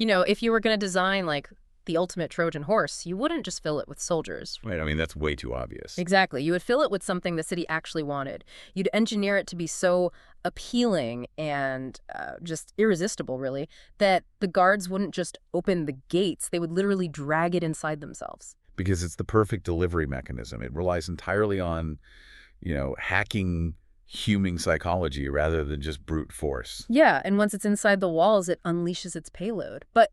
If you were going to design, like, the ultimate Trojan horse, you wouldn't just fill it with soldiers. Right, I mean, that's way too obvious. Exactly. You would fill it with something the city actually wanted. You'd engineer it to be so appealing and just irresistible, really, that the guards wouldn't just open the gates. They would literally drag it inside themselves. Because it's the perfect delivery mechanism. It relies entirely on, hacking human psychology rather than just brute force. Yeah, and once it's inside the walls, it unleashes its payload. But,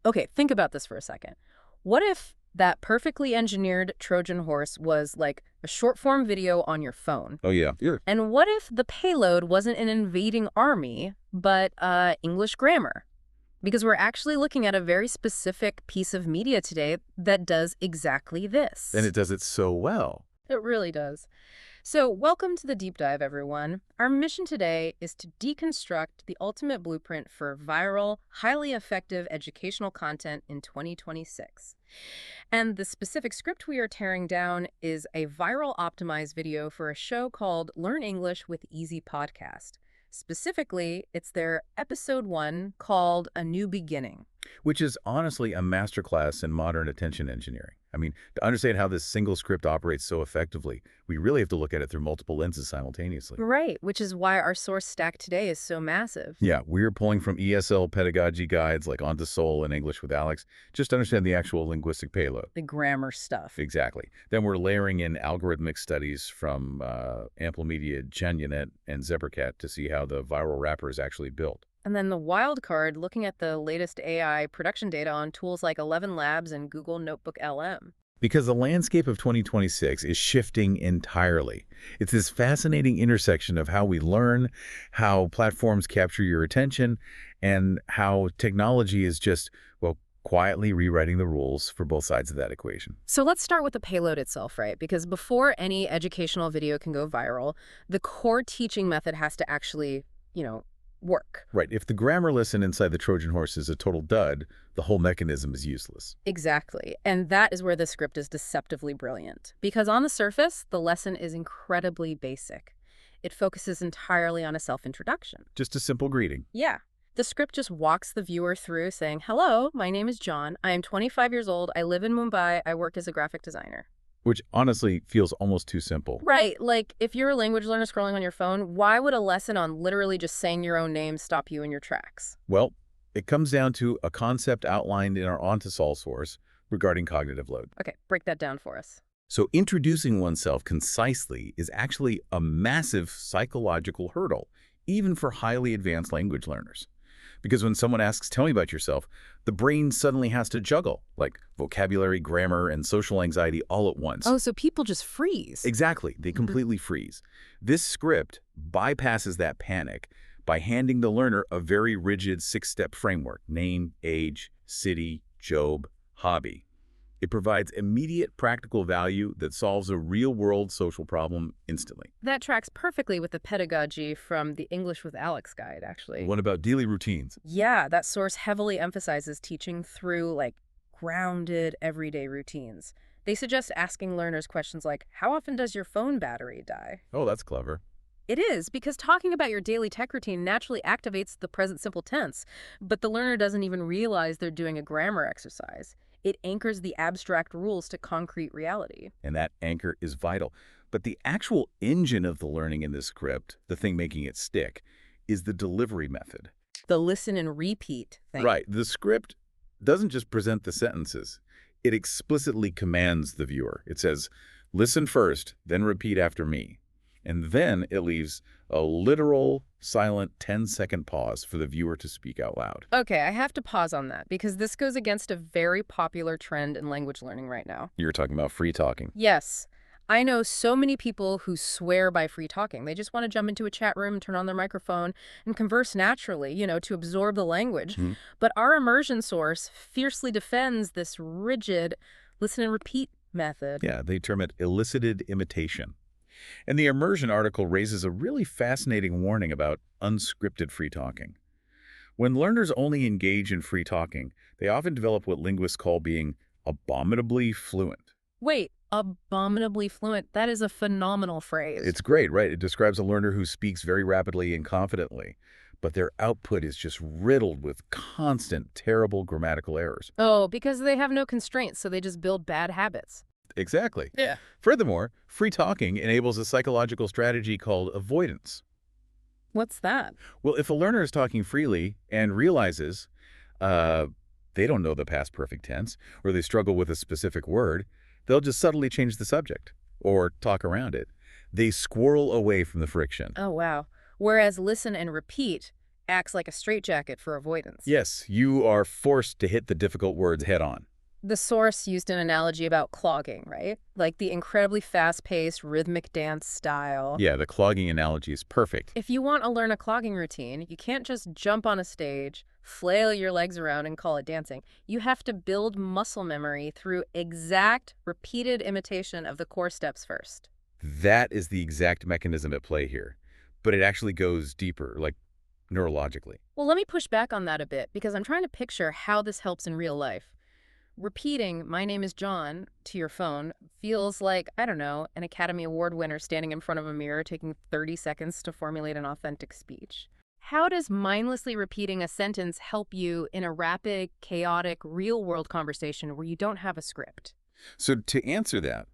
okay, think about this for a second. What if that perfectly engineered Trojan horse was like a short-form video on your phone? Oh, yeah. Yeah. And what if the payload wasn't an invading army, but English grammar? Because we're actually looking at a very specific piece of media today that does exactly this. And it does it so well. It really does. So welcome to the deep dive, everyone. Our mission today is to deconstruct the ultimate blueprint for viral, highly effective educational content in 2026. And the specific script we are tearing down is a viral optimized video for a show called Learn English with Easy Podcast. Specifically, it's their episode 1 called A New Beginning. Which is honestly a masterclass in modern attention engineering. I mean, to understand how this single script operates so effectively, we really have to look at it through multiple lenses simultaneously. Right, which is why our source stack today is so massive. Yeah, we're pulling from ESL pedagogy guides like On to Soul and English with Alex, just to understand the actual linguistic payload. The grammar stuff. Exactly. Then we're layering in algorithmic studies from Ample Media, GeniUnit, and Zebracat to see how the viral wrapper is actually built. And then the wild card, looking at the latest AI production data on tools like 11 Labs and Google Notebook LM. Because the landscape of 2026 is shifting entirely. It's this fascinating intersection of how we learn, how platforms capture your attention, and how technology is just, well, quietly rewriting the rules for both sides of that equation. So let's start with the payload itself, right? Because before any educational video can go viral, the core teaching method has to actually, work. Right. If the grammar lesson inside the Trojan horse is a total dud, the whole mechanism is useless. Exactly. And that is where the script is deceptively brilliant. Because on the surface, the lesson is incredibly basic. It focuses entirely on a self-introduction. Just a simple greeting. Yeah. The script just walks the viewer through saying, "Hello, my name is John. I am 25 years old. I live in Mumbai. I work as a graphic designer." Which honestly feels almost too simple. Right. Like, if you're a language learner scrolling on your phone, why would a lesson on literally just saying your own name stop you in your tracks? Well, it comes down to a concept outlined in our On to Sol source regarding cognitive load. Okay, break that down for us. So introducing oneself concisely is actually a massive psychological hurdle, even for highly advanced language learners. Because when someone asks, "Tell me about yourself," the brain suddenly has to juggle, like vocabulary, grammar, and social anxiety all at once. Oh, so people just freeze. Exactly. They completely freeze. This script bypasses that panic by handing the learner a very rigid 6-step framework: name, age, city, job, hobby. It provides immediate practical value that solves a real-world social problem instantly. That tracks perfectly with the pedagogy from the English with Alex guide, actually. What about daily routines? Yeah, that source heavily emphasizes teaching through, like, grounded everyday routines. They suggest asking learners questions like, "How often does your phone battery die?" Oh, that's clever. It is, because talking about your daily tech routine naturally activates the present simple tense, but the learner doesn't even realize they're doing a grammar exercise. It anchors the abstract rules to concrete reality. And that anchor is vital. But the actual engine of the learning in this script, the thing making it stick, is the delivery method. The listen and repeat thing. Right. The script doesn't just present the sentences. It explicitly commands the viewer. It says, "Listen first, then repeat after me." And then it leaves a literal, silent 10-second pause for the viewer to speak out loud. Okay, I have to pause on that because this goes against a very popular trend in language learning right now. You're talking about free talking. Yes. I know so many people who swear by free talking. They just want to jump into a chat room, turn on their microphone, and converse naturally, to absorb the language. But our immersion source fiercely defends this rigid listen and repeat method. Yeah, they term it elicited imitation. And the immersion article raises a really fascinating warning about unscripted free talking. When learners only engage in free talking, they often develop what linguists call being abominably fluent. Wait, abominably fluent? That is a phenomenal phrase. It's great, right? It describes a learner who speaks very rapidly and confidently. but their output is just riddled with constant, terrible grammatical errors. Oh, because they have no constraints, so they just build bad habits. Exactly. Yeah. Furthermore, free talking enables a psychological strategy called avoidance. What's that? Well, if a learner is talking freely and realizes uh, they don't know the past perfect tense or they struggle with a specific word, they'll just subtly change the subject or talk around it. They squirrel away from the friction. Oh, wow. Whereas listen and repeat acts like a straitjacket for avoidance. Yes, you are forced to hit the difficult words head on. The source used an analogy about clogging, right? Like the incredibly fast-paced rhythmic dance style. Yeah, the clogging analogy is perfect. If you want to learn a clogging routine, you can't just jump on a stage, flail your legs around, and call it dancing. You have to build muscle memory through exact, repeated imitation of the core steps first. That is the exact mechanism at play here. But it actually goes deeper, like neurologically. Well, let me push back on that a bit because I'm trying to picture how this helps in real life. Repeating, "My name is John," to your phone feels like, I don't know, an Academy Award winner standing in front of a mirror taking 30 seconds to formulate an authentic speech. How does mindlessly repeating a sentence help you in a rapid, chaotic, real-world conversation where you don't have a script? So to answer that,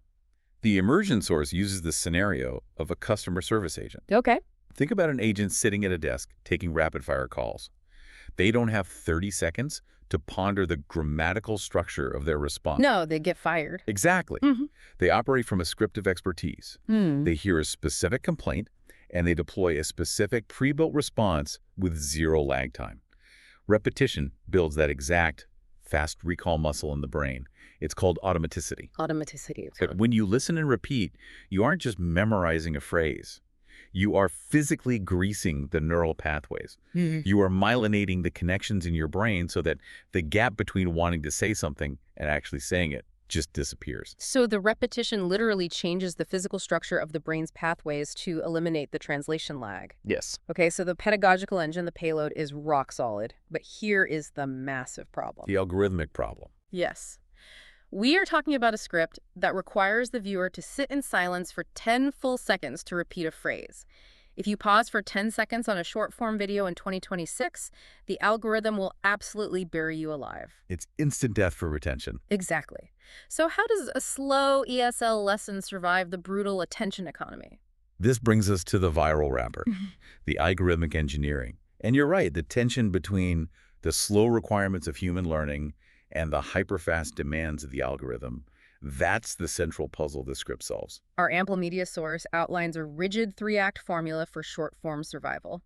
the immersion source uses the scenario of a customer service agent. Okay. Think about an agent sitting at a desk taking rapid-fire calls. They don't have 30 seconds to ponder the grammatical structure of their response. No, they get fired. Exactly. Mm-hmm. They operate from a script of expertise. They hear a specific complaint, and they deploy a specific pre-built response with zero lag time. Repetition builds that exact fast recall muscle in the brain. It's called automaticity. Automaticity. But when you listen and repeat, you aren't just memorizing a phrase. You are physically greasing the neural pathways. You are myelinating the connections in your brain so that the gap between wanting to say something and actually saying it just disappears. So the repetition literally changes the physical structure of the brain's pathways to eliminate the translation lag. Yes. Okay, so the pedagogical engine, the payload, is rock solid. But here is the massive problem. The algorithmic problem. Yes. We are talking about a script that requires the viewer to sit in silence for 10 full seconds to repeat a phrase. If you pause for 10 seconds on a short-form video in 2026, the algorithm will absolutely bury you alive. It's instant death for retention. Exactly. So how does a slow ESL lesson survive the brutal attention economy? This brings us to the viral wrapper, the algorithmic engineering. And you're right, the tension between the slow requirements of human learning and the hyperfast demands of the algorithm, that's the central puzzle the script solves. Our ample media source outlines a rigid 3-act formula for short-form survival.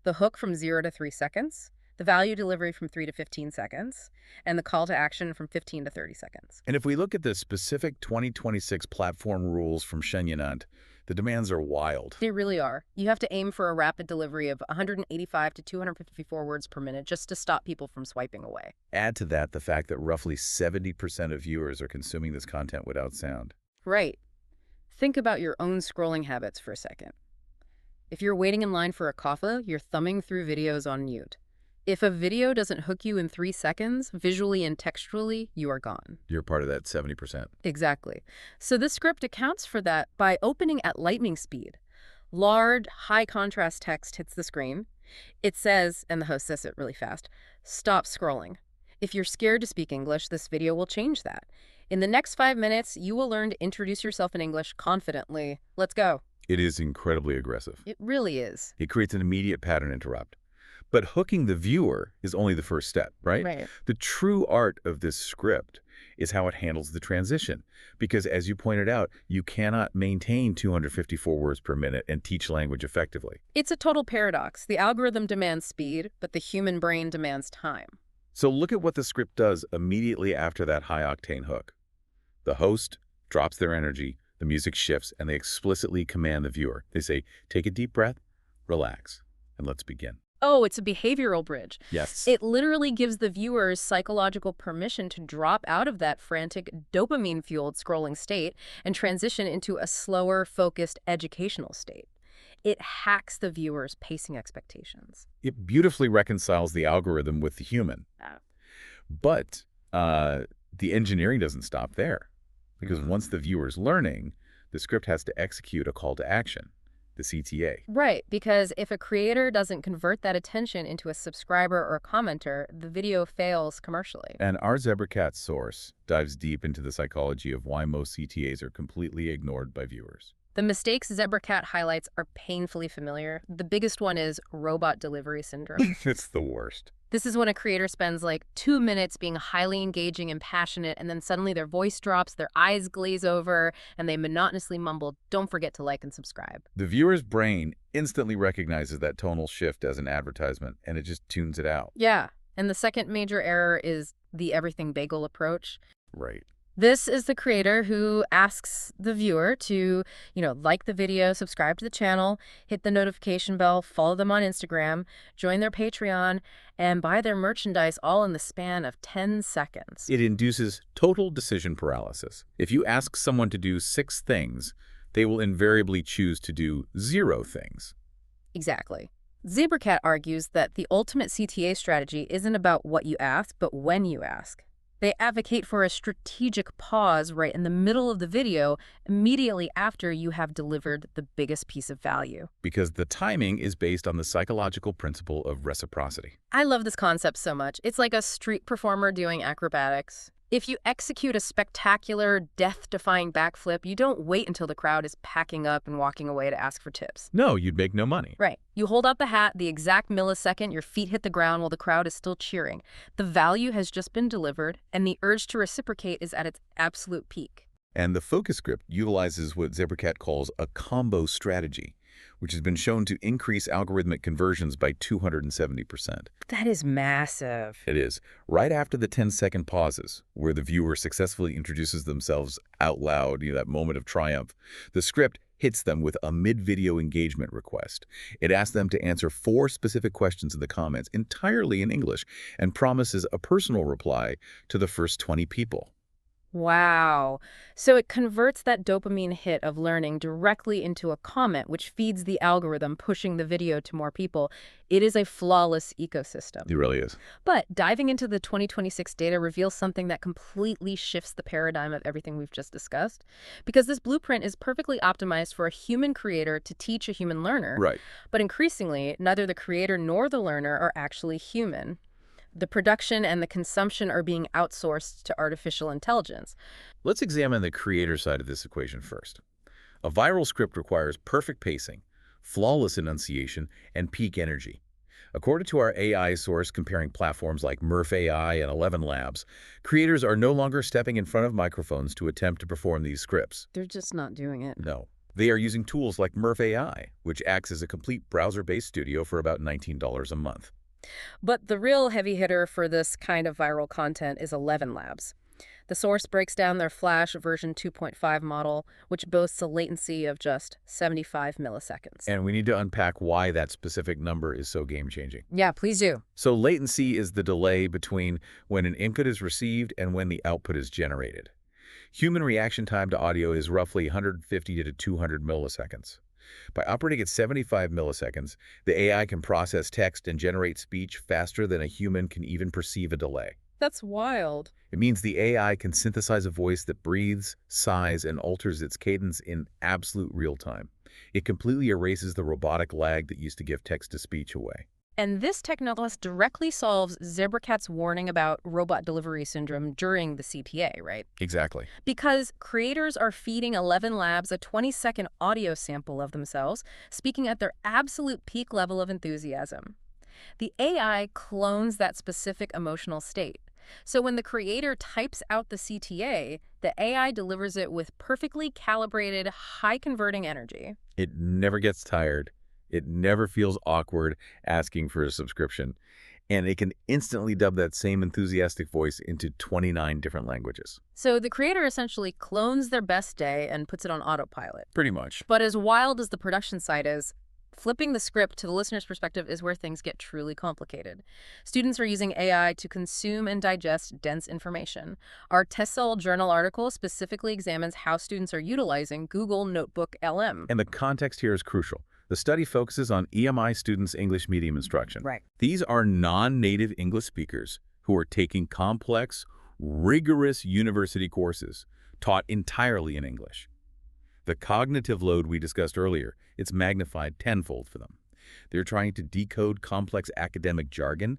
The hook from 0 to 3 seconds, the value delivery from 3 to 15 seconds, and the call to action from 15 to 30 seconds. And if we look at the specific 2026 platform rules from Shenyang, the demands are wild. They really are. You have to aim for a rapid delivery of 185 to 254 words per minute just to stop people from swiping away. Add to that the fact that roughly 70% of viewers are consuming this content without sound. Right. Think about your own scrolling habits for a second. If you're waiting in line for a coffee, you're thumbing through videos on mute. If a video doesn't hook you in 3 seconds, visually and textually, you are gone. You're part of that 70%. Exactly. So this script accounts for that by opening at lightning speed. Large, high-contrast text hits the screen. It says, and the host says it really fast, "Stop scrolling." If you're scared to speak English, this video will change that. In the next 5 minutes, you will learn to introduce yourself in English confidently. Let's go. It is incredibly aggressive. It really is. It creates an immediate pattern interrupt. But hooking the viewer is only the first step, right? Right. The true art of this script is how it handles the transition. Because as you pointed out, you cannot maintain 254 words per minute and teach language effectively. It's a total paradox. The algorithm demands speed, but the human brain demands time. So look at what the script does immediately after that high-octane hook. The host drops their energy, the music shifts, and they explicitly command the viewer. They say, take a deep breath, relax, and let's begin. Oh, it's a behavioral bridge. Yes. It literally gives the viewers psychological permission to drop out of that frantic, dopamine-fueled scrolling state and transition into a slower, focused educational state. It hacks the viewer's pacing expectations. It beautifully reconciles the algorithm with the human. But the engineering doesn't stop there. Because once the viewer's learning, the script has to execute a call to action. the CTA. Right, because if a creator doesn't convert that attention into a subscriber or a commenter, the video fails commercially. And our ZebraCat source dives deep into the psychology of why most CTAs are completely ignored by viewers. The mistakes ZebraCat highlights are painfully familiar. The biggest one is robot delivery syndrome. It's the worst. This is when a creator spends like 2 minutes being highly engaging and passionate, and then suddenly their voice drops, their eyes glaze over, and they monotonously mumble, "Don't forget to like and subscribe." The viewer's brain instantly recognizes that tonal shift as an advertisement, and it just tunes it out. Yeah. And the second major error is the everything bagel approach. Right. This is the creator who asks the viewer to, like the video, subscribe to the channel, hit the notification bell, follow them on Instagram, join their Patreon, and buy their merchandise all in the span of 10 seconds. It induces total decision paralysis. If you ask someone to do 6 things, they will invariably choose to do 0 things. Exactly. ZebraCat argues that the ultimate CTA strategy isn't about what you ask, but when you ask. They advocate for a strategic pause right in the middle of the video, immediately after you have delivered the biggest piece of value. Because the timing is based on the psychological principle of reciprocity. I love this concept so much. It's like a street performer doing acrobatics. If you execute a spectacular, death-defying backflip, you don't wait until the crowd is packing up and walking away to ask for tips. No, you'd make no money. Right. You hold out the hat the exact millisecond your feet hit the ground while the crowd is still cheering. The value has just been delivered, and the urge to reciprocate is at its absolute peak. And the focus script utilizes what ZebraCat calls a combo strategy, which has been shown to increase algorithmic conversions by 270%. That is massive. It is. Right after the 10-second pauses, where the viewer successfully introduces themselves out loud, that moment of triumph, the script hits them with a mid-video engagement request. It asks them to answer 4 specific questions in the comments entirely in English and promises a personal reply to the first 20 people. Wow. So it converts that dopamine hit of learning directly into a comment, which feeds the algorithm, pushing the video to more people. It is a flawless ecosystem. It really is. But diving into the 2026 data reveals something that completely shifts the paradigm of everything we've just discussed. Because this blueprint is perfectly optimized for a human creator to teach a human learner. Right. But increasingly, neither the creator nor the learner are actually human. The production and the consumption are being outsourced to artificial intelligence. Let's examine the creator side of this equation first. A viral script requires perfect pacing, flawless enunciation, and peak energy. According to our AI source comparing platforms like Murph AI and 11 Labs, creators are no longer stepping in front of microphones to attempt to perform these scripts. They're just not doing it. No. They are using tools like Murph AI, which acts as a complete browser-based studio for about $19 a month. But the real heavy hitter for this kind of viral content is 11 Labs. The source breaks down their Flash version 2.5 model, which boasts a latency of just 75 milliseconds. And we need to unpack why that specific number is so game-changing. Yeah, please do. So latency is the delay between when an input is received and when the output is generated. Human reaction time to audio is roughly 150 to 200 milliseconds. By operating at 75 milliseconds, the AI can process text and generate speech faster than a human can even perceive a delay. That's wild. It means the AI can synthesize a voice that breathes, sighs, and alters its cadence in absolute real time. It completely erases the robotic lag that used to give text-to-speech away. And this technology directly solves ZebraCat's warning about robot delivery syndrome during the CTA, right? Exactly. Because creators are feeding 11 Labs a 20-second audio sample of themselves, speaking at their absolute peak level of enthusiasm. The AI clones that specific emotional state. So when the creator types out the CTA, the AI delivers it with perfectly calibrated, high-converting energy. It never gets tired. It never feels awkward asking for a subscription. And it can instantly dub that same enthusiastic voice into 29 different languages. So the creator essentially clones their best day and puts it on autopilot. Pretty much. But as wild as the production side is, flipping the script to the listener's perspective is where things get truly complicated. Students are using AI to consume and digest dense information. Our TESOL journal article specifically examines how students are utilizing Google Notebook LM. And the context here is crucial. The study focuses on EMI students' English medium instruction. Right. These are non-native English speakers who are taking complex, rigorous university courses taught entirely in English. The cognitive load we discussed earlier, it's magnified tenfold for them. They're trying to decode complex academic jargon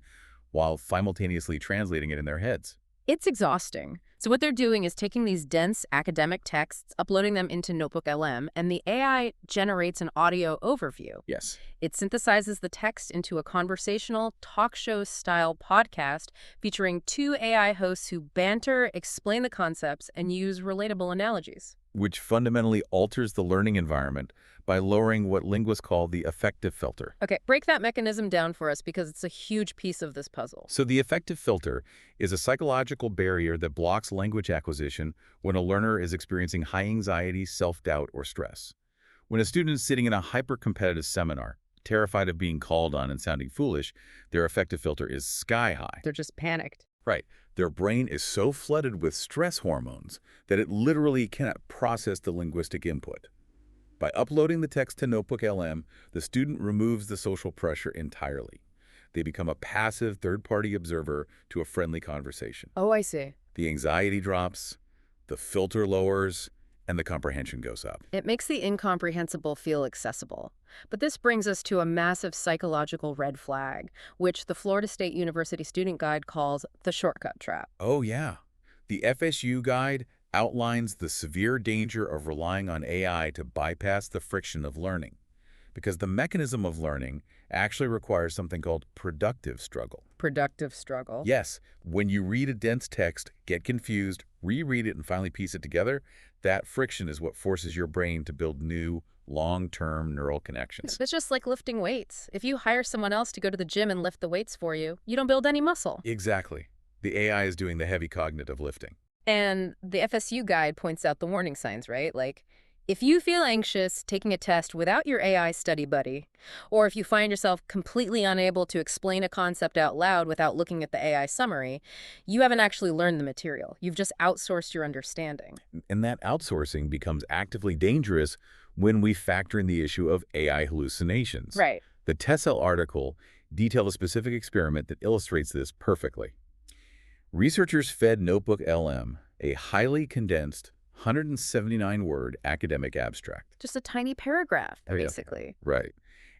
while simultaneously translating it in their heads. It's exhausting. So what they're doing is taking these dense academic texts, uploading them into Notebook LM, and the AI generates an audio overview. Yes. It synthesizes the text into a conversational, talk show-style podcast featuring two AI hosts who banter, explain the concepts, and use relatable analogies. Which fundamentally alters the learning environment by lowering what linguists call the affective filter. Okay, break that mechanism down for us because it's a huge piece of this puzzle. So the affective filter is a psychological barrier that blocks language acquisition when a learner is experiencing high anxiety, self-doubt, or stress. When a student is sitting in a hyper-competitive seminar, terrified of being called on and sounding foolish, their affective filter is sky high. They're just panicked. Right. Their brain is so flooded with stress hormones that it literally cannot process the linguistic input. By uploading the text to Notebook LM, the student removes the social pressure entirely. They become a passive third-party observer to a friendly conversation. Oh, I see. The anxiety drops, the filter lowers, and the comprehension goes up. It makes the incomprehensible feel accessible. But this brings us to a massive psychological red flag, which the Florida State University Student Guide calls the shortcut trap. Oh, yeah. The FSU guide outlines the severe danger of relying on AI to bypass the friction of learning, because the mechanism of learning actually requires something called productive struggle. Productive struggle. Yes, when you read a dense text, get confused, reread it, and finally piece it together, that friction is what forces your brain to build new, long-term neural connections. It's just like lifting weights. If you hire someone else to go to the gym and lift the weights for you, you don't build any muscle. Exactly. The AI is doing the heavy cognitive lifting. And the FSU guide points out the warning signs, right? Like, if you feel anxious taking a test without your AI study buddy, or if you find yourself completely unable to explain a concept out loud without looking at the AI summary, you haven't actually learned the material. You've just outsourced your understanding. And that outsourcing becomes actively dangerous when we factor in the issue of AI hallucinations. Right. The Tessel article detailed a specific experiment that illustrates this perfectly. Researchers fed Notebook LM a highly condensed 179-word academic abstract. Just a tiny paragraph, Oh, yeah. basically. Right.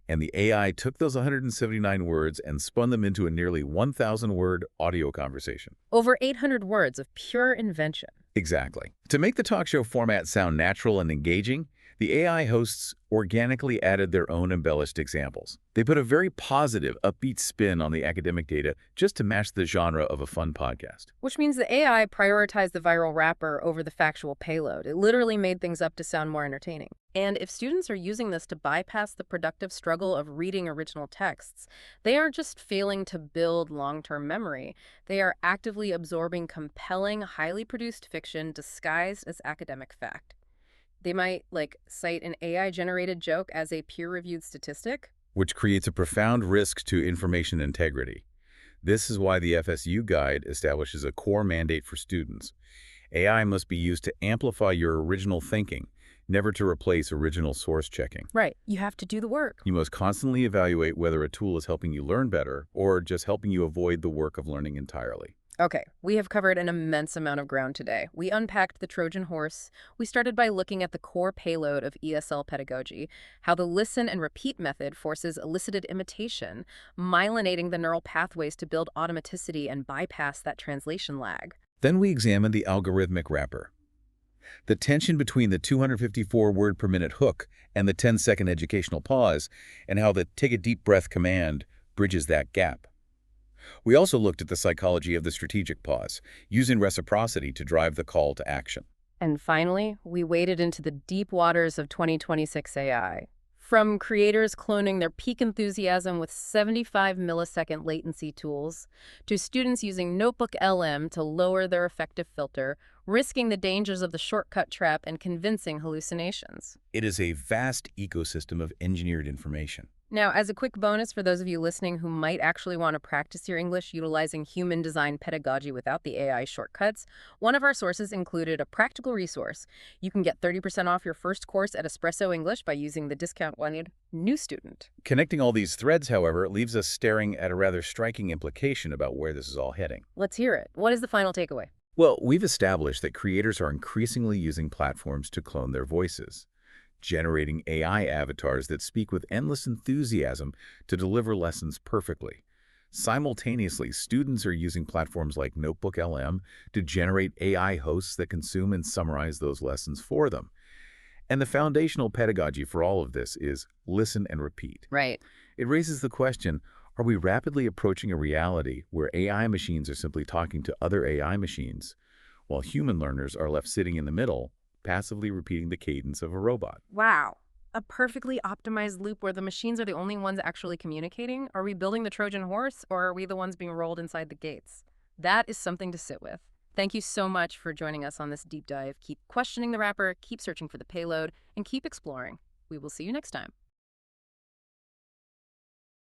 And the AI took those 179 words and spun them into a nearly 1,000-word audio conversation. Over 800 words of pure invention. Exactly. To make the talk show format sound natural and engaging, the AI hosts organically added their own embellished examples. They put a very positive, upbeat spin on the academic data just to match the genre of a fun podcast. Which means the AI prioritized the viral wrapper over the factual payload. It literally made things up to sound more entertaining. And if students are using this to bypass the productive struggle of reading original texts, they aren't just failing to build long-term memory. They are actively absorbing compelling, highly produced fiction disguised as academic fact. They might, cite an AI-generated joke as a peer-reviewed statistic. Which creates a profound risk to information integrity. This is why the FSU guide establishes a core mandate for students. AI must be used to amplify your original thinking, never to replace original source checking. Right. You have to do the work. You must constantly evaluate whether a tool is helping you learn better or just helping you avoid the work of learning entirely. Okay, we have covered an immense amount of ground today. We unpacked the Trojan horse. We started by looking at the core payload of ESL pedagogy, how the listen and repeat method forces elicited imitation, myelinating the neural pathways to build automaticity and bypass that translation lag. Then we examined the algorithmic wrapper. The tension between the 254-word per minute hook and the 10-second educational pause, and how the take a deep breath command bridges that gap. We also looked at the psychology of the strategic pause, using reciprocity to drive the call to action. And finally, we waded into the deep waters of 2026 AI. From creators cloning their peak enthusiasm with 75-millisecond latency tools, to students using Notebook LM to lower their affective filter, risking the dangers of the shortcut trap and convincing hallucinations. It is a vast ecosystem of engineered information. Now, as a quick bonus for those of you listening who might actually want to practice your English utilizing human-designed pedagogy without the AI shortcuts, one of our sources included a practical resource. You can get 30% off your first course at Espresso English by using the discount code New Student. Connecting all these threads, however, leaves us staring at a rather striking implication about where this is all heading. Let's hear it. What is the final takeaway? Well, we've established that creators are increasingly using platforms to clone their voices. generating AI avatars that speak with endless enthusiasm to deliver lessons perfectly. Simultaneously, students are using platforms like Notebook LM to generate AI hosts that consume and summarize those lessons for them. And the foundational pedagogy for all of this is listen and repeat. Right. It raises the question, are we rapidly approaching a reality where AI machines are simply talking to other AI machines, while human learners are left sitting in the middle, passively repeating the cadence of a robot? Wow. A perfectly optimized loop where the machines are the only ones actually communicating? Are we building the Trojan horse, or are we the ones being rolled inside the gates? That is something to sit with. Thank you so much for joining us on this deep dive. Keep questioning the wrapper, keep searching for the payload, and keep exploring. We will see you next time.